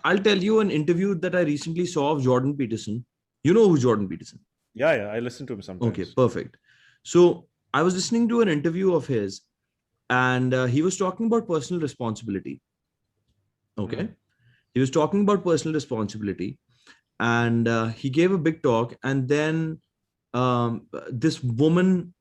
I'll tell you an interview that I recently saw of Jordan Peterson. You know who Jordan Peterson? Yeah, I listen to him Okay, sometimes. perfect. So I was listening to an interview of his, and he was talking about personal responsibility. Okay, Mm. he was talking about personal responsibility, and he gave a big talk. And then this woman,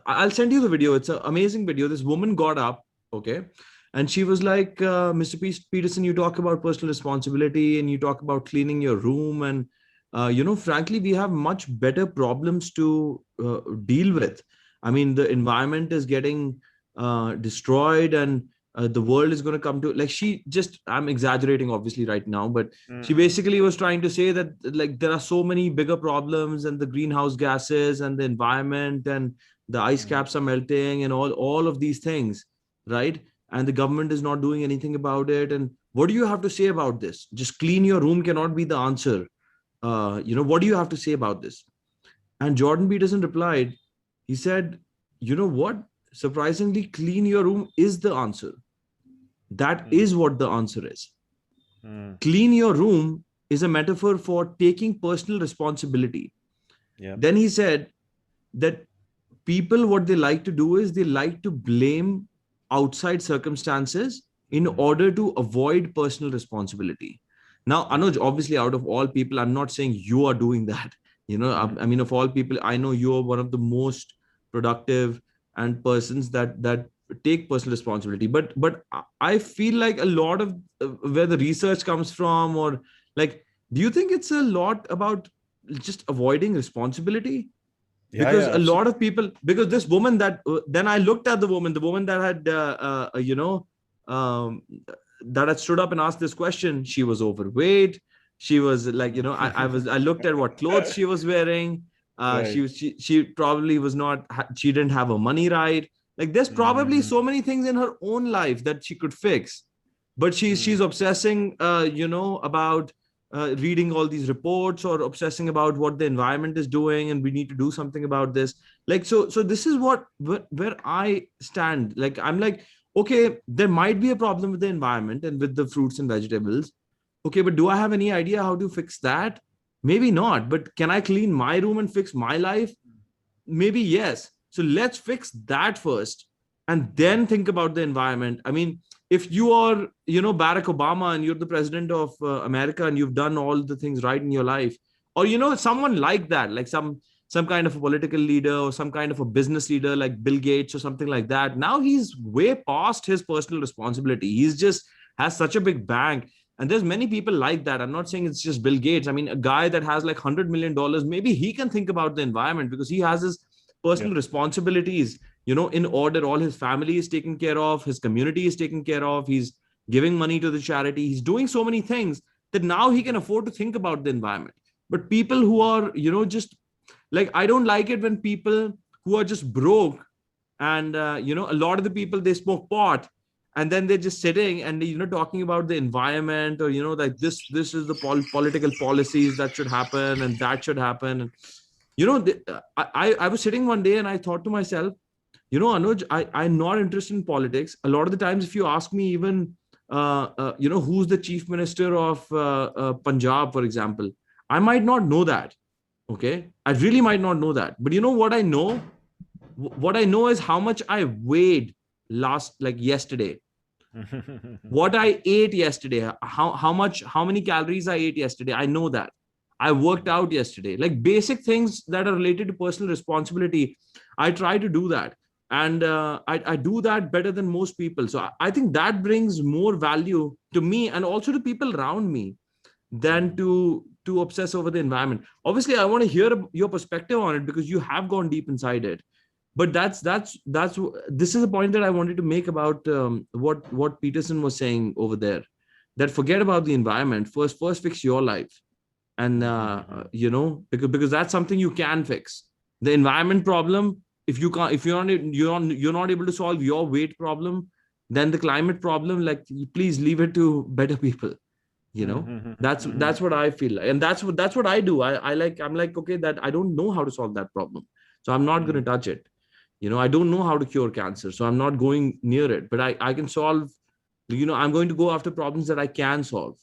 I'll send you the video. It's an amazing video. This woman got up, okay, and she was like, "Mr. Peterson, you talk about personal responsibility, and you talk about cleaning your room, and frankly, we have much better problems to deal with. I mean, the environment is getting destroyed, and the world is going to come to, like, she just, I'm exaggerating obviously right now, but she Mm-hmm. basically was trying to say that, like, there are so many bigger problems, and the greenhouse gases and the environment, and the ice caps are melting, and all of these things, right? And the government is not doing anything about it. And what do you have to say about this? Just clean your room cannot be the answer. What do you have to say about this? And Jordan Peterson replied, he said, you know what? Surprisingly, clean your room is the answer. That is what the answer is. Mm. Clean your room is a metaphor for taking personal responsibility. Yeah. Then he said that people, what they like to do is they like to blame outside circumstances in order to avoid personal responsibility. Now, Anuj, obviously, out of all people, I'm not saying you are doing that. I mean, of all people, I know you are one of the most productive and persons that take personal responsibility. But I feel like a lot of where the research comes from, or like, do you think it's a lot about just avoiding responsibility? Because Yeah, a lot absolutely. of people, because this woman that then I looked at the woman that had um, that had stood up and asked this question. She was overweight. She was like, I looked at what clothes she was wearing. Right. She probably was not, she didn't have her money right. Like, there's probably Mm-hmm. so many things in her own life that she could fix, but she's obsessing about reading all these reports, or obsessing about what the environment is doing, and we need to do something about this. Like, so this is where I stand. Like, I'm like, okay, there might be a problem with the environment and with the fruits and vegetables. Okay, but do I have any idea how to fix that? Maybe not. But can I clean my room and fix my life? Maybe yes. So let's fix that first, and then think about the environment. I mean, if you are, Barack Obama, and you're the president of America, and you've done all the things right in your life, or someone like that, like some kind of a political leader, or some kind of a business leader like Bill Gates or something like that, now he's way past his personal responsibility. He's just has such a big bank. And there's many people like that. I'm not saying it's just Bill Gates. I mean, a guy that has like $100 million, maybe he can think about the environment, because he has his Yeah. personal responsibilities, in order. All his family is taken care of, his community is taken care of, he's giving money to the charity, he's doing so many things that now he can afford to think about the environment. But people who are, just like, I don't like it when people who are just broke, and a lot of the people, they smoke pot, and then they're just sitting and talking about the environment, or like, this is the political policies that should happen, and that should happen. And I was sitting one day and I thought to myself, Anuj, I'm not interested in politics. A lot of the times, if you ask me, even who's the chief minister of Punjab, for example, I might not know that. Okay, I really might not know that. But you know what I know? What I know is how much I weighed yesterday, what I ate yesterday, how many calories I ate yesterday. I know that. I worked out yesterday. Like, basic things that are related to personal responsibility, I try to do that. And I do that better than most people. So I think that brings more value to me, and also to people around me, than to obsess over the environment. Obviously, I want to hear your perspective on it, because you have gone deep inside it. But that's this is a point that I wanted to make about what Peterson was saying over there, that forget about the environment, first fix your life. And because that's something you can fix. The environment problem, if you can't, if you're not able to solve your weight problem, then the climate problem, like, please leave it to better people. you know that's what I feel like, and that's what I do. I'm like, okay, that I don't know how to solve that problem, so I'm not going to touch it. I don't know how to cure cancer, so I'm not going near it. But I can solve, I'm going to go after problems that I can solve.